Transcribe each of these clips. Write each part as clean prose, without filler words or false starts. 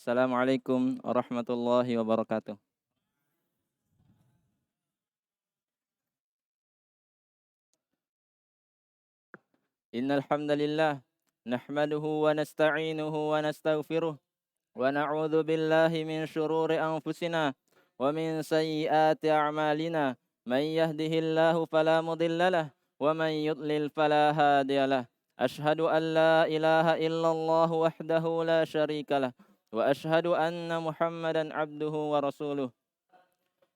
Assalamualaikum warahmatullahi wabarakatuh. Innal hamdalillah nahmaduhu wa nasta'inuhu wa nastaghfiruh wa na'udzu billahi min shururi anfusina wa min sayyiati a'malina. Man yahdihillahu fala mudhillalah wa man yudlil fala hadiyalah. Ashhadu an la ilaha illallah wahdahu la syarikalah wa ashhadu anna Muhammadan abduhu wa rasuluh.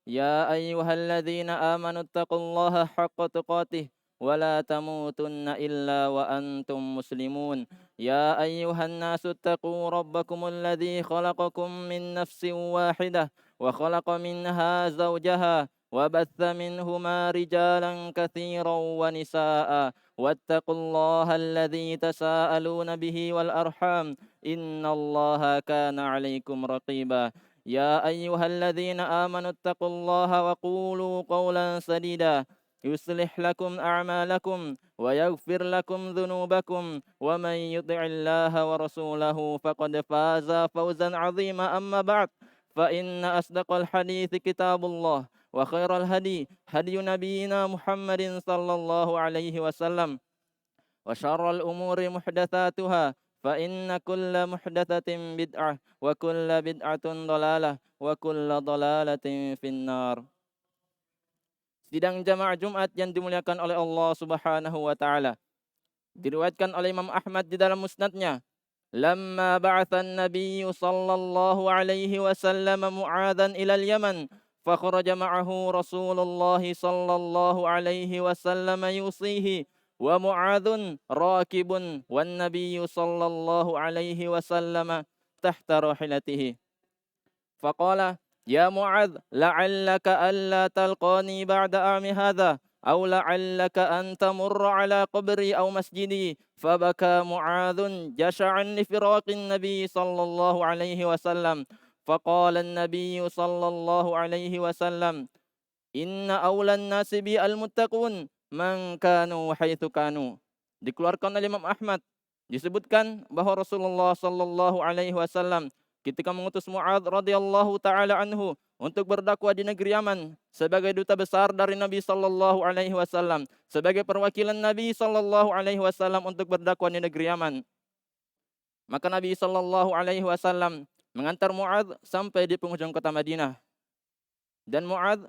يا أيها الذين آمنوا اتقوا الله حق تقاته ولا تموتن إلا وأنتم مسلمون. يا أيها الناس اتقوا ربكم الذي خلقكم من نفس واحدة وخلق منها زوجها وبث منهما رجالا كثيرا ونساء واتقوا الله الذي تساءلون به والأرحام إن الله كان عليكم رقيبا. يا أيها الذين آمنوا اتقوا الله وقولوا قولا سديدا يصلح لكم أعمالكم ويغفر لكم ذنوبكم ومن يطع الله ورسوله فقد فاز فوزا عظيما. أما بعد، فإن أصدق الحديث كتاب الله وخير الهدي هدي نبينا محمد صلى الله عليه وسلم وشر الأمور محدثاتها فإن كل محدثة بدعة وكل بدعة ضلالة وكل ضلالة في النار. Sidang jamaah Jumat yang dimuliakan oleh Allah Subhanahu wa taala. Diriwayatkan oleh Imam Ahmad di dalam musnadnya, lamma ba'atha an-nabiy sallallahu alaihi wasallam Mu'adhan ila al-Yaman fakharaja ma'ahu Rasulullah sallallahu alaihi wasallam yusihi wa Mu'adhun rakibun wan nabiy sallallahu alaihi wasallam tahta rahilatihi. Faqala ya Mu'adh la'allaka alla talqani ba'da ami hadha أو لعلك أن تمر على قبري أو مسجدي. فبكى معاذ جشعا لفراق النبي صلى الله عليه وسلم. فقال النبي صلى الله عليه وسلم إن أولى الناس بي المتقون من كانوا حيث كانوا. Dikeluarkan oleh Imam Ahmad, disebutkan bahwa Rasulullah sallallahu alaihi wasallam ketika mengutus Mu'adz radhiyallahu taala anhu untuk berdakwah di negeri Yaman sebagai duta besar dari Nabi sallallahu alaihi wasallam, sebagai perwakilan Nabi sallallahu alaihi wasallam untuk berdakwah di negeri Yaman. Maka Nabi sallallahu alaihi wasallam mengantar Mu'adz sampai di penghujung kota Madinah. Dan Mu'adz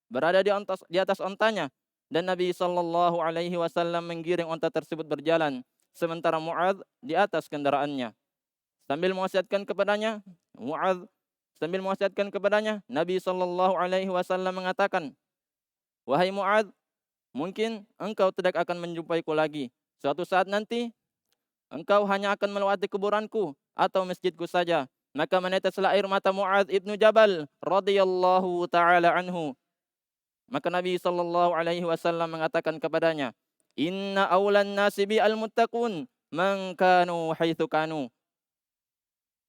berada di atas ontanya dan Nabi sallallahu alaihi wasallam menggiring onta tersebut berjalan sementara Mu'adz di atas kendaraannya. Sambil mewasiatkan kepadanya, Nabi sallallahu alaihi wasallam mengatakan, "Wahai Mu'adz, mungkin engkau tidak akan menjumpaiku lagi. Suatu saat nanti engkau hanya akan melewati kuburanku atau masjidku saja." Maka meneteslah air mata Mu'adz ibnu Jabal radhiyallahu taala anhu. Maka Nabi sallallahu alaihi wasallam mengatakan kepadanya, "Inna awlan nasi bi al-muttaqun man kanu haitsu kanu."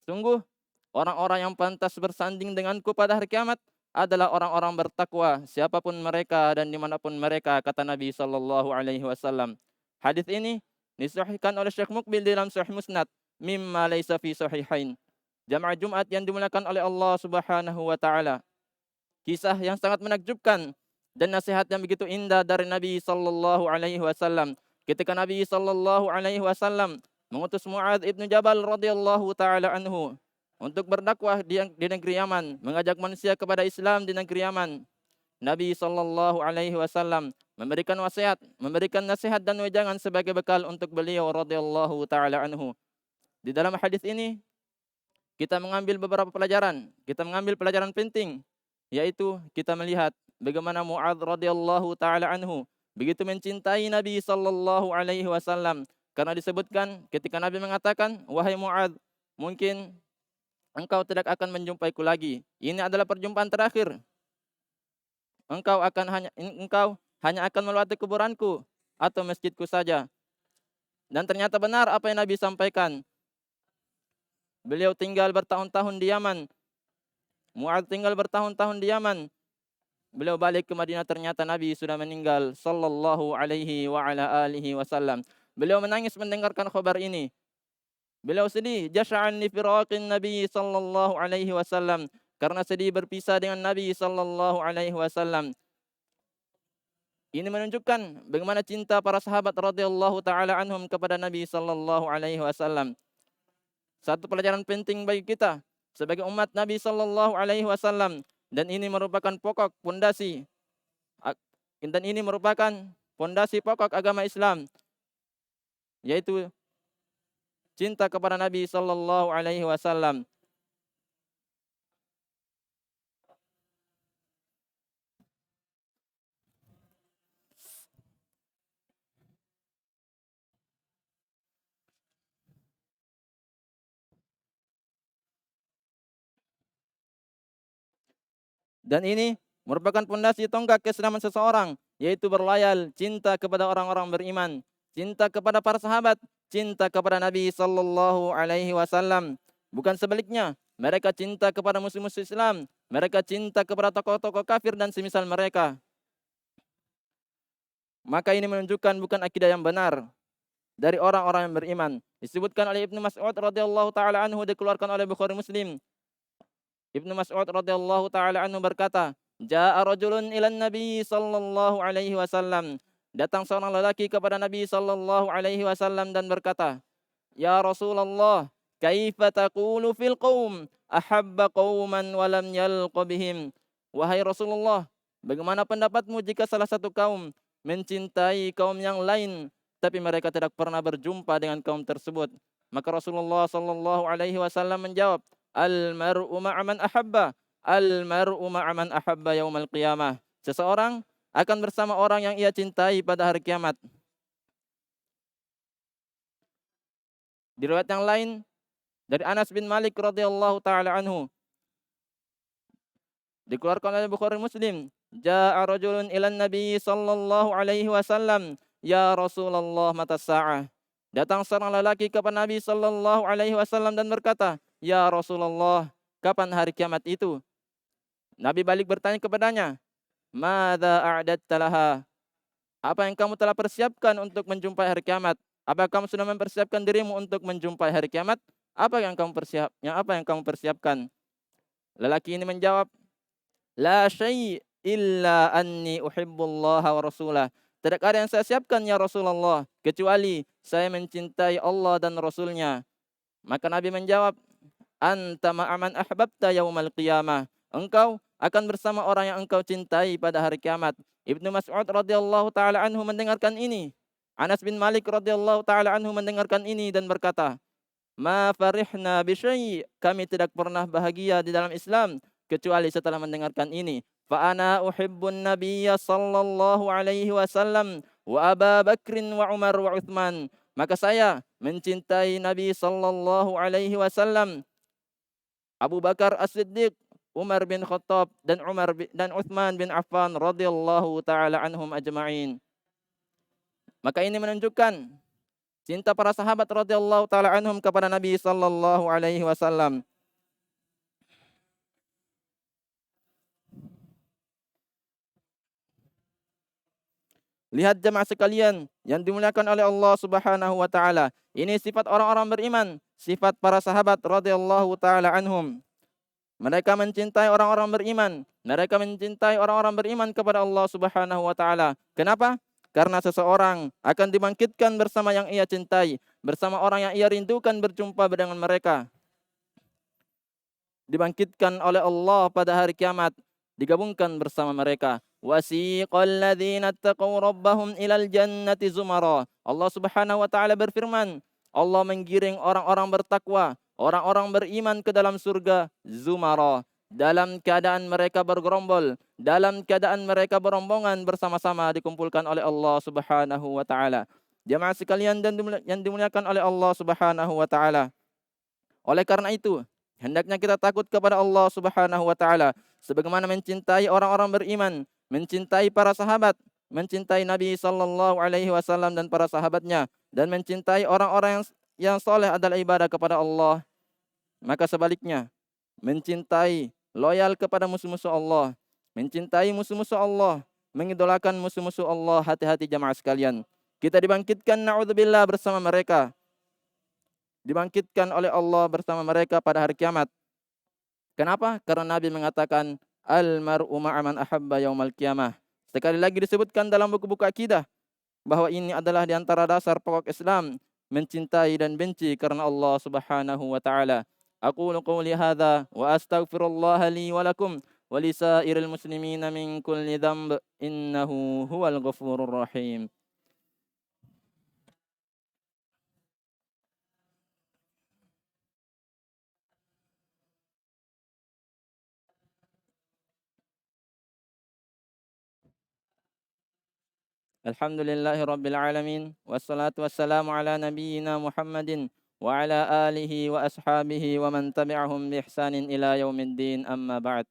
Sungguh, orang-orang yang pantas bersanding denganku pada hari kiamat adalah orang-orang bertakwa, siapapun mereka dan dimanapun mereka, kata Nabi sallallahu alaihi wasallam. Hadis ini disahihkan oleh Syekh Mukbil dalam Sahih Musnad, mimma laisa fi sahihain. Jamaah Jumat yang dimuliakan oleh Allah Subhanahu wa taala. Kisah yang sangat menakjubkan dan nasihat yang begitu indah dari Nabi sallallahu alaihi wasallam ketika Nabi sallallahu alaihi wasallam mengutus Mu'adz ibnu Jabal radhiyallahu taala anhu untuk berdakwah di negeri Yaman, mengajak manusia kepada Islam di negeri Yaman. Nabi sallallahu alaihi wasallam memberikan wasiat, memberikan nasihat dan wejangan sebagai bekal untuk beliau radhiyallahu taala anhu. Di dalam hadis ini kita mengambil beberapa pelajaran, kita mengambil pelajaran penting, yaitu kita melihat bagaimana Mu'adz radhiyallahu taala anhu begitu mencintai Nabi sallallahu alaihi wasallam. Karena disebutkan ketika Nabi mengatakan, "Wahai Mu'adz, mungkin engkau tidak akan menjumpaiku lagi. Ini adalah perjumpaan terakhir. Engkau hanya akan melewati kuburanku atau masjidku saja." Dan ternyata benar apa yang Nabi sampaikan. Beliau tinggal bertahun-tahun di Yaman. Mu'adz tinggal bertahun-tahun di Yaman. Beliau balik ke Madinah, ternyata Nabi sudah meninggal sallallahu alaihi wa ala alihi wasallam. Beliau menangis mendengarkan khabar ini. Beliau sedih, jasya'an li firaqin Nabi sallallahu alaihi wasallam, karena sedih berpisah dengan Nabi sallallahu alaihi wasallam. Ini menunjukkan bagaimana cinta para sahabat radhiyallahu taala anhum kepada Nabi sallallahu alaihi wasallam. Satu pelajaran penting bagi kita sebagai umat Nabi sallallahu alaihi wasallam, dan ini merupakan pokok pondasi dan ini merupakan pondasi pokok agama Islam, yaitu cinta kepada Nabi sallallahu alaihi wasallam. Dan ini merupakan pondasi tonggak keislaman seseorang, yaitu berlayal cinta kepada orang-orang beriman, cinta kepada para sahabat, cinta kepada Nabi sallallahu alaihi wasallam. Bukan sebaliknya, mereka cinta kepada musuh-musuh Islam, mereka cinta kepada tokoh-tokoh kafir dan semisal mereka. Maka ini menunjukkan bukan akidah yang benar dari orang-orang yang beriman. Disebutkan oleh Ibnu Mas'ud radhiyallahu taala anhu, dikeluarkan oleh Bukhari Muslim. Ibnu Mas'ud radhiyallahu taala anhu berkata, "Ja'a rajulun ilan Nabi sallallahu alaihi wasallam." Datang seorang lelaki kepada Nabi sallallahu alaihi wasallam dan berkata, "Ya Rasulullah, kaifa taqulu fil qaum ahabba qauman wa lam yalqa bihim?" Wahai Rasulullah, bagaimana pendapatmu jika salah satu kaum mencintai kaum yang lain tapi mereka tidak pernah berjumpa dengan kaum tersebut? Maka Rasulullah sallallahu alaihi wasallam menjawab, "Al-mar'u ma'aman ahabba, al-mar'u ma'aman ahabba yaumal qiyamah." Seseorang akan bersama orang yang ia cintai pada hari kiamat. Di riwayat yang lain dari Anas bin Malik radhiyallahu taala anhu, dikeluarkan oleh Bukhari Muslim, "Ja'a rajulun ilan Nabi sallallahu alaihi wasallam, ya Rasulullah mata sa'ah." Datang seorang lelaki kepada Nabi sallallahu alaihi wasallam dan berkata, "Ya Rasulullah, kapan hari kiamat itu?" Nabi balik bertanya kepadanya, "Madza a'dadta laha?" Apa yang kamu telah persiapkan untuk menjumpai hari kiamat? Apa kamu sudah mempersiapkan dirimu untuk menjumpai hari kiamat? Apa yang kamu persiapkan? Lelaki ini menjawab, "La syai' illa anni uhibbullaha wa rasulah." Tidak ada yang saya siapkan ya Rasulullah, kecuali saya mencintai Allah dan Rasulnya. Maka Nabi menjawab, "Anta ma'aman ahbabta yaumal qiyamah." Engkau akan bersama orang yang engkau cintai pada hari kiamat. Ibnu Mas'ud radhiyallahu taala anhu mendengarkan ini. Anas bin Malik radhiyallahu taala anhu mendengarkan ini dan berkata, "Ma farihna bi syai'." Kami tidak pernah bahagia di dalam Islam kecuali setelah mendengarkan ini. "Fa ana uhibbun nabiyya sallallahu alaihi wasallam wa Abu Bakrin wa Umar wa Utsman." Maka saya mencintai Nabi sallallahu alaihi wasallam, Abu Bakar As-Siddiq, Umar bin Khattab dan Utsman bin Affan radhiyallahu taala anhum ajma'in. Maka ini menunjukkan cinta para sahabat radhiyallahu taala anhum kepada Nabi sallallahu alaihi wasallam. Lihat jemaah sekalian yang dimuliakan oleh Allah Subhanahu wa taala. Ini sifat orang-orang beriman, sifat para sahabat radhiyallahu taala anhum. Mereka mencintai orang-orang beriman. Mereka mencintai orang-orang beriman kepada Allah Subhanahu wa taala. Kenapa? Karena seseorang akan dibangkitkan bersama yang ia cintai, bersama orang yang ia rindukan berjumpa dengan mereka. Dibangkitkan oleh Allah pada hari kiamat, digabungkan bersama mereka. Wasiqal ladzina taqaw rabbahum ilal jannati zumara. Allah Subhanahu wa taala berfirman, Allah menggiring orang-orang bertakwa, orang-orang beriman ke dalam surga zumara, dalam keadaan mereka bergerombol, dalam keadaan mereka berombongan bersama-sama dikumpulkan oleh Allah Subhanahu wa taala. Jemaah sekalian dan yang dimuliakan oleh Allah Subhanahu wa taala. Oleh karena itu, hendaknya kita takut kepada Allah Subhanahu wa taala sebagaimana mencintai orang-orang beriman, mencintai para sahabat, mencintai Nabi sallallahu alaihi wasallam dan para sahabatnya, dan mencintai orang-orang yang soleh adalah ibadah kepada Allah. Maka sebaliknya, mencintai, loyal kepada musuh-musuh Allah, mencintai musuh-musuh Allah, mengidolakan musuh-musuh Allah. Hati-hati jamaah sekalian. Kita dibangkitkan na'udzubillah bersama mereka. dibangkitkan oleh Allah bersama mereka pada hari kiamat. Kenapa? Karena Nabi mengatakan, Al-mar'u ma'aman ahabba yaumal qiyamah. Sekali lagi disebutkan dalam buku-buku akidah, bahwa ini adalah di antara dasar pokok Islam, mencintai dan benci karena Allah Subhanahu wa taala. Aqulu qouli hadza wa astaghfirullah li wa lakum wa lisairil muslimina min kulli dhanb innahu huwal ghafurur rahim. Alhamdulillahi rabbil alamin wassalatu wassalamu ala nabiyyina Muhammadin wa ala alihi wa ashabihi wa man tabi'ahum bi ihsanin ila yaumiddin, amma ba'd.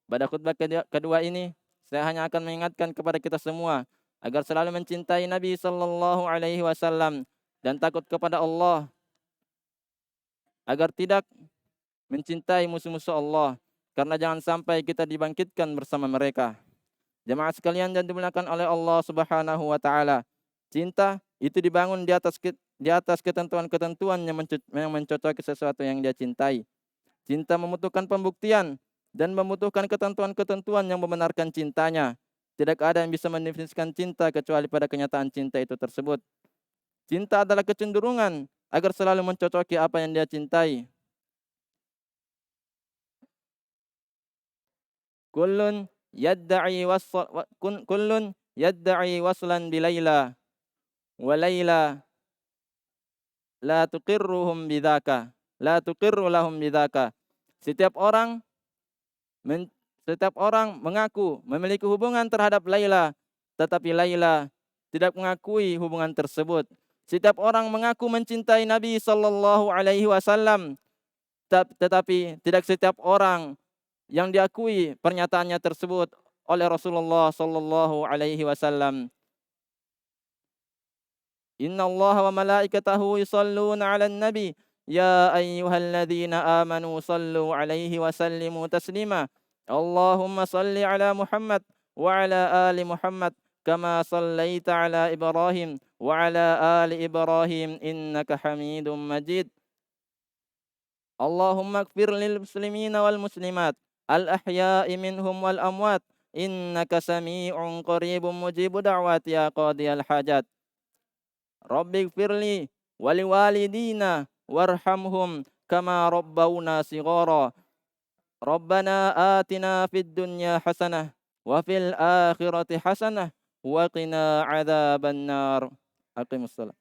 Pada khutbah kedua ini, saya hanya akan mengingatkan kepada kita semua agar selalu mencintai Nabi sallallahu alaihi wasallam dan takut kepada Allah, agar tidak mencintai musuh-musuh Allah, karena jangan sampai kita dibangkitkan bersama mereka. Jemaah sekalian yang dimuliakan oleh Allah Subhanahu wa taala, cinta itu dibangun di atas ketentuan-ketentuan yang mencocoki sesuatu yang dia cintai. Cinta membutuhkan pembuktian dan membutuhkan ketentuan-ketentuan yang membenarkan cintanya. Tidak ada yang bisa mendefinisikan cinta kecuali pada kenyataan cinta itu tersebut. Cinta adalah kecenderungan agar selalu mencocoki apa yang dia cintai. Kullun yadda'i waslan bilaila wa laila la tuqirruhum bidzaka la tuqirru lahum bidzaka. Setiap orang mengaku memiliki hubungan terhadap Laila, tetapi Laila tidak mengakui hubungan tersebut. Setiap orang mengaku mencintai Nabi sallallahu alaihi wasallam, tetapi tidak setiap orang yang diakui pernyataannya tersebut oleh Rasulullah sallallahu alaihi wasallam. Inna Allah wa malaikatahu yusalluna 'alan nabi ya ayyuhalladzina amanu sallu 'alaihi wa sallimu taslima. Allahumma salli 'ala Muhammad wa 'ala ali Muhammad kama sallaita 'ala Ibrahim wa 'ala ali Ibrahim innaka Hamidum Majid. Allahumma ighfir lil muslimina wal muslimat al-ahya'i minhum wal amwat innaka sami'un qaribun mujibud da'wati ya qadiyal hajat. Rabbi ighfirli wa liwalidina warhamhum kama rabbawna shighara. Rabbana atina fid dunya hasanah wa fil akhirati hasanah wa qina adzabannar. Aqimussalam.